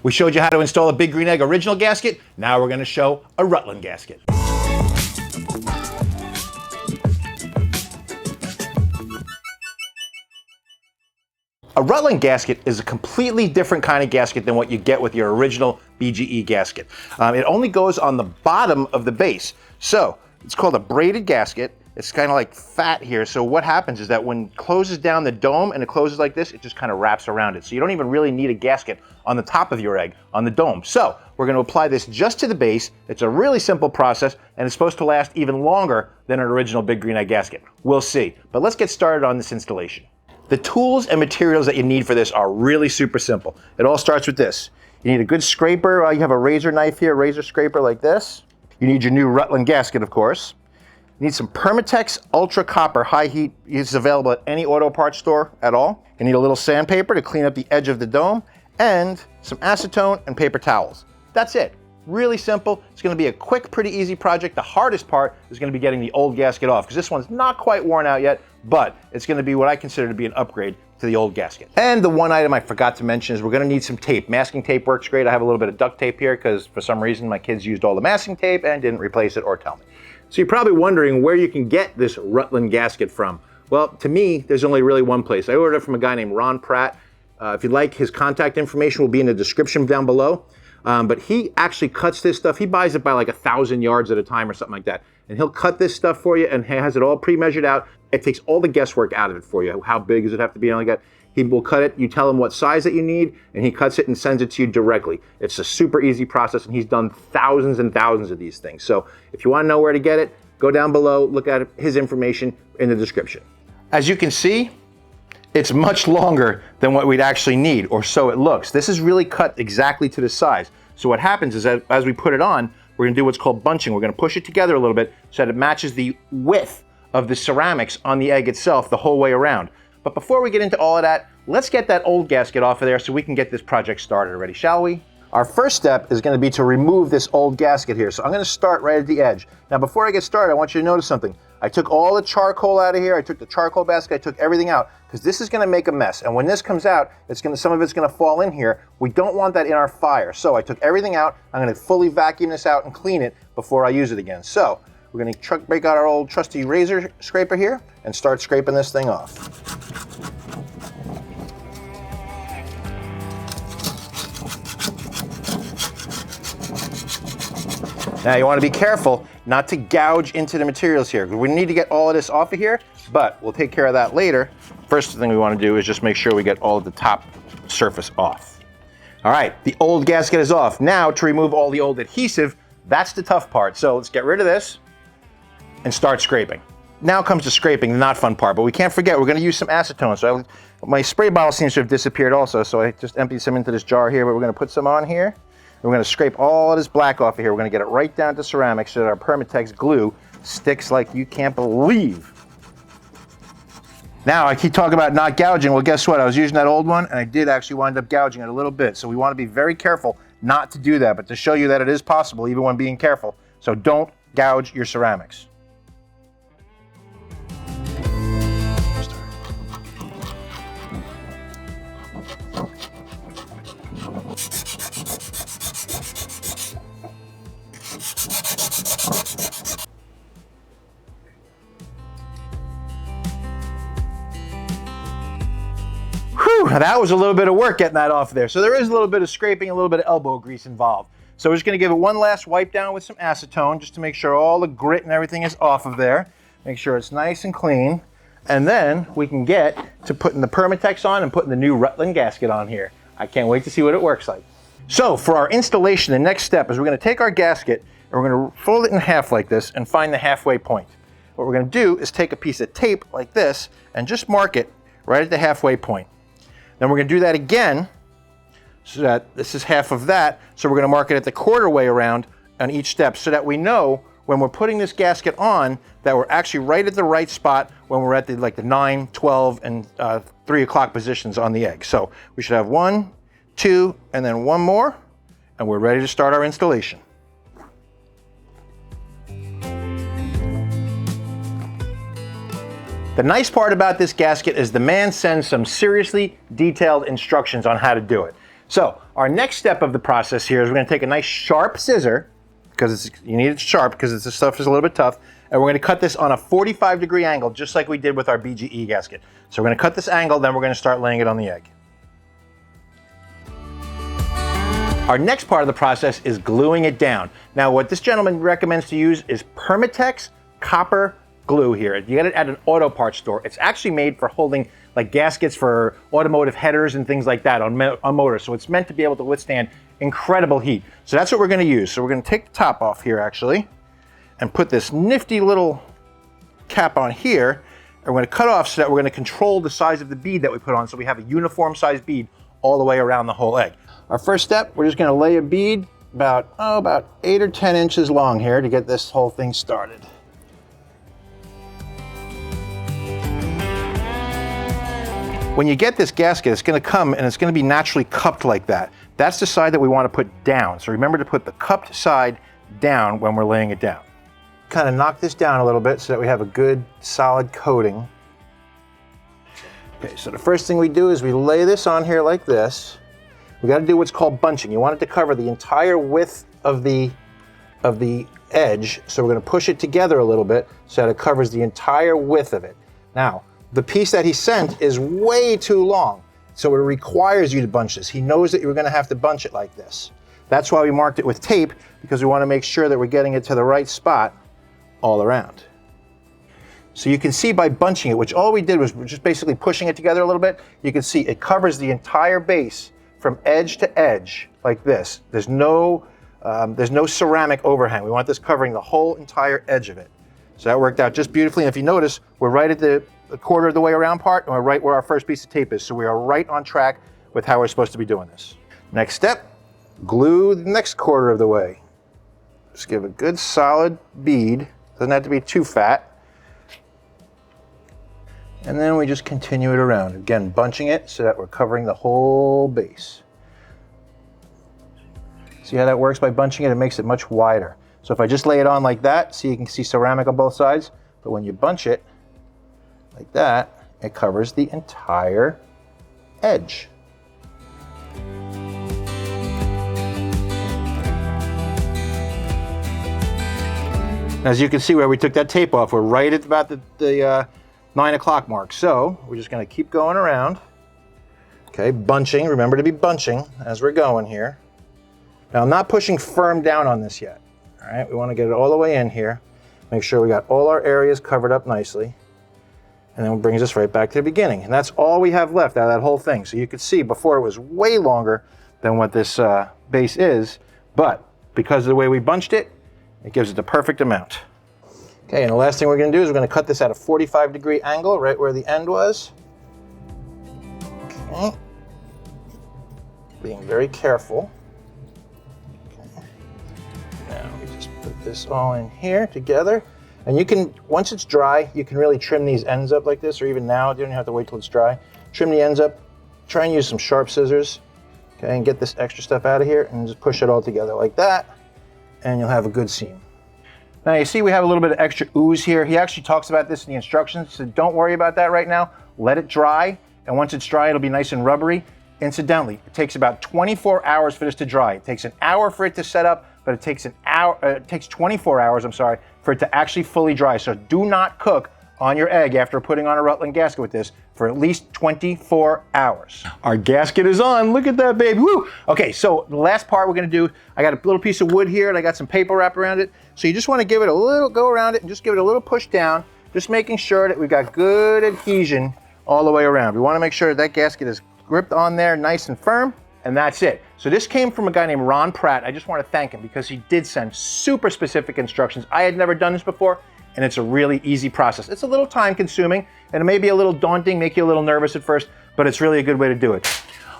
We showed you how to install a Big Green Egg original gasket. Now we're going to show a Rutland gasket. A Rutland gasket is a completely different kind of gasket than what you get with your original BGE gasket. It only goes on the bottom of the base. So it's called a braided gasket. It's kind of like fat here. So what happens is that when it closes down the dome and it closes like this, it just kind of wraps around it. So you don't even really need a gasket on the top of your egg, on the dome. So we're going to apply this just to the base. It's a really simple process and it's supposed to last even longer than an original Big Green Egg gasket. We'll see. But let's get started on this installation. The tools and materials that you need for this are really super simple. It all starts with this. You need a good scraper. You have a razor knife here, razor scraper like this. You need your new Rutland gasket, of course. You need some Permatex Ultra Copper High Heat. It's available at any auto parts store at all. You need a little sandpaper to clean up the edge of the dome and some acetone and paper towels. That's it. Really simple. It's going to be a quick, pretty easy project. The hardest part is going to be getting the old gasket off because this one's not quite worn out yet, but it's going to be what I consider to be an upgrade to the old gasket. And the one item I forgot to mention is we're going to need some tape. Masking tape works great. I have a little bit of duct tape here because for some reason my kids used all the masking tape and didn't replace it or tell me. So you're probably wondering where you can get this Rutland gasket from. Well, to me, there's only really one place. I ordered it from a guy named Ron Pratt. If you'd like, his contact information will be in the description down below. But he actually cuts this stuff. He buys it by like 1,000 yards at a time or something like that. And he'll cut this stuff for you and he has it all pre-measured out. It takes all the guesswork out of it for you. How big does it have to be and all like that? He will cut it, you tell him what size that you need, and he cuts it and sends it to you directly. It's a super easy process, and he's done thousands and thousands of these things. So if you want to know where to get it, go down below, look at his information in the description. As you can see, it's much longer than what we'd actually need, or so it looks. This is really cut exactly to the size. So what happens is that as we put it on, we're going to do what's called bunching. We're going to push it together a little bit so that it matches the width of the ceramics on the egg itself the whole way around. But before we get into all of that, let's get that old gasket off of there so we can get this project started already, shall we? Our first step is going to be to remove this old gasket here. So I'm going to start right at the edge. Now before I get started, I want you to notice something. I took all the charcoal out of here. I took the charcoal basket. I took everything out because this is going to make a mess. And when this comes out, some of it's going to fall in here. We don't want that in our fire. So I took everything out. I'm going to fully vacuum this out and clean it before I use it again. So we're going to break out our old trusty razor scraper here and start scraping this thing off. Now you want to be careful not to gouge into the materials here. We need to get all of this off of here, but we'll take care of that later. First thing we want to do is just make sure we get all of the top surface off. All right, the old gasket is off. Now to remove all the old adhesive, that's the tough part. So let's get rid of this and start scraping. Now comes the scraping, the not fun part, but we can't forget we're going to use some acetone. So my spray bottle seems to have disappeared also, so I just emptied some into this jar here, but we're going to put some on here. We're going to scrape all of this black off of here. We're going to get it right down to ceramics so that our Permatex glue sticks like you can't believe. Now, I keep talking about not gouging. Well, guess what? I was using that old one, and I did actually wind up gouging it a little bit. So we want to be very careful not to do that, but to show you that it is possible even when being careful. So don't gouge your ceramics. Now that was a little bit of work getting that off there. So there is a little bit of scraping, a little bit of elbow grease involved. So we're just going to give it one last wipe down with some acetone just to make sure all the grit and everything is off of there. Make sure it's nice and clean. And then we can get to putting the Permatex on and putting the new Rutland gasket on here. I can't wait to see what it works like. So for our installation, the next step is we're going to take our gasket and we're going to fold it in half like this and find the halfway point. What we're going to do is take a piece of tape like this and just mark it right at the halfway point. Then we're going to do that again, so that this is half of that. So we're going to mark it at the quarter way around on each step so that we know when we're putting this gasket on that we're actually right at the right spot when we're at the 9, 12, and 3 o'clock positions on the egg. So we should have 1, 2, and then one more, and we're ready to start our installation. The nice part about this gasket is the man sends some seriously detailed instructions on how to do it. So our next step of the process here is we're going to take a nice sharp scissor, because you need it sharp because this stuff is a little bit tough, and we're going to cut this on a 45-degree angle, just like we did with our BGE gasket. So we're going to cut this angle, then we're going to start laying it on the egg. Our next part of the process is gluing it down. Now what this gentleman recommends to use is Permatex copper glue here. You get it at an auto parts store. It's actually made for holding like gaskets for automotive headers and things like that on motors. So it's meant to be able to withstand incredible heat. So that's what we're going to use. So we're going to take the top off here actually and put this nifty little cap on here. And we're going to cut off so that we're going to control the size of the bead that we put on, so we have a uniform size bead all the way around the whole egg. Our first step, we're just going to lay a bead about 8 or 10 inches long here to get this whole thing started. When you get this gasket, it's going to come and it's going to be naturally cupped like that. That's the side that we want to put down. So remember to put the cupped side down when we're laying it down. Kind of knock this down a little bit so that we have a good solid coating. Okay, so the first thing we do is we lay this on here like this. We got to do what's called bunching. You want it to cover the entire width of the edge. So we're going to push it together a little bit so that it covers the entire width of it. Now, the piece that he sent is way too long, so it requires you to bunch this. He knows that you're going to have to bunch it like this. That's why we marked it with tape, because we want to make sure that we're getting it to the right spot all around. So you can see by bunching it, which all we did was just basically pushing it together a little bit, you can see it covers the entire base from edge to edge like this. There's no ceramic overhang. We want this covering the whole entire edge of it. So that worked out just beautifully. And if you notice, we're right at the quarter of the way around part, and we're right where our first piece of tape is. So we are right on track with how we're supposed to be doing this. Next step, glue the next quarter of the way. Just give a good solid bead. Doesn't have to be too fat. And then we just continue it around. Again, bunching it so that we're covering the whole base. See how that works by bunching it? It makes it much wider. So if I just lay it on like that, see, you can see ceramic on both sides, but when you bunch it like that, it covers the entire edge. As you can see where we took that tape off, we're right at about the 9 o'clock mark. So we're just going to keep going around. Okay, bunching. Remember to be bunching as we're going here. Now I'm not pushing firm down on this yet. All right, we want to get it all the way in here. Make sure we got all our areas covered up nicely. And then it brings us right back to the beginning. And that's all we have left out of that whole thing. So you could see before it was way longer than what this base is, but because of the way we bunched it, it gives it the perfect amount. Okay, and the last thing we're going to do is we're going to cut this at a 45-degree angle, right where the end was. Okay. Being very careful. Okay. Now we just put this all in here together. And you can, once it's dry, you can really trim these ends up like this, or even now, you don't have to wait till it's dry. Trim the ends up, try and use some sharp scissors, okay, and get this extra stuff out of here, and just push it all together like that, and you'll have a good seam. Now you see we have a little bit of extra ooze here. He actually talks about this in the instructions, so don't worry about that right now. Let it dry, and once it's dry, it'll be nice and rubbery. Incidentally, it takes about 24 hours for this to dry. It takes an hour for it to set up, but it takes 24 hours, for it to actually fully dry. So do not cook on your egg after putting on a Rutland gasket with this for at least 24 hours. Our gasket is on. Look at that, baby. Woo! Okay, so the last part we're going to do, I got a little piece of wood here and I got some paper wrapped around it. So you just want to give it a little, go around it and just give it a little push down, just making sure that we've got good adhesion all the way around. We want to make sure that gasket is gripped on there nice and firm. And that's it. So this came from a guy named Ron Pratt. I just want to thank him because he did send super specific instructions. I had never done this before, and it's a really easy process. It's a little time consuming, and it may be a little daunting, make you a little nervous at first, but it's really a good way to do it.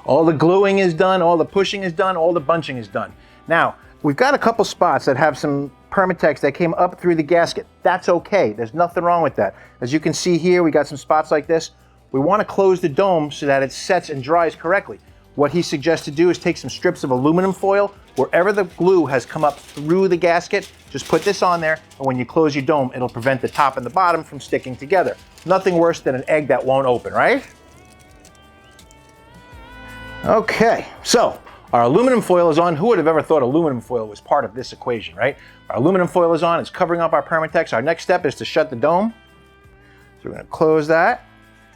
All the gluing is done, all the pushing is done, all the bunching is done. Now, we've got a couple spots that have some Permatex that came up through the gasket. That's okay. There's nothing wrong with that. As you can see here, we got some spots like this. We want to close the dome so that it sets and dries correctly. What he suggests to do is take some strips of aluminum foil. Wherever the glue has come up through the gasket, just put this on there, and when you close your dome, it'll prevent the top and the bottom from sticking together. Nothing worse than an egg that won't open, right? Okay, so our aluminum foil is on. Who would have ever thought aluminum foil was part of this equation, right? Our aluminum foil is on. It's covering up our Permatex. Our next step is to shut the dome. So we're going to close that,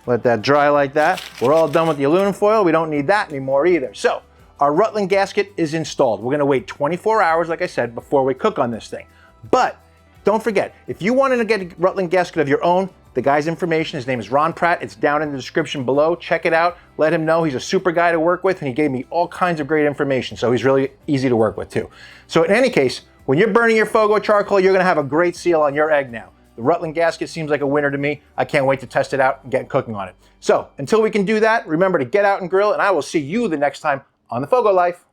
let that dry like that. We're all done with the aluminum foil. We don't need that anymore either. So our Rutland gasket is installed. We're going to wait 24 hours, like I said, before we cook on this thing. But don't forget, if you wanted to get a Rutland gasket of your own, the guy's information, his name is Ron Pratt. It's down in the description below. Check it out. Let him know. He's a super guy to work with, and he gave me all kinds of great information, so he's really easy to work with too. So in any case, when you're burning your FOGO charcoal, you're gonna have a great seal on your egg now. The Rutland gasket seems like a winner to me. I can't wait to test it out and get cooking on it. So until we can do that, remember to get out and grill, and I will see you the next time on the FOGO Life.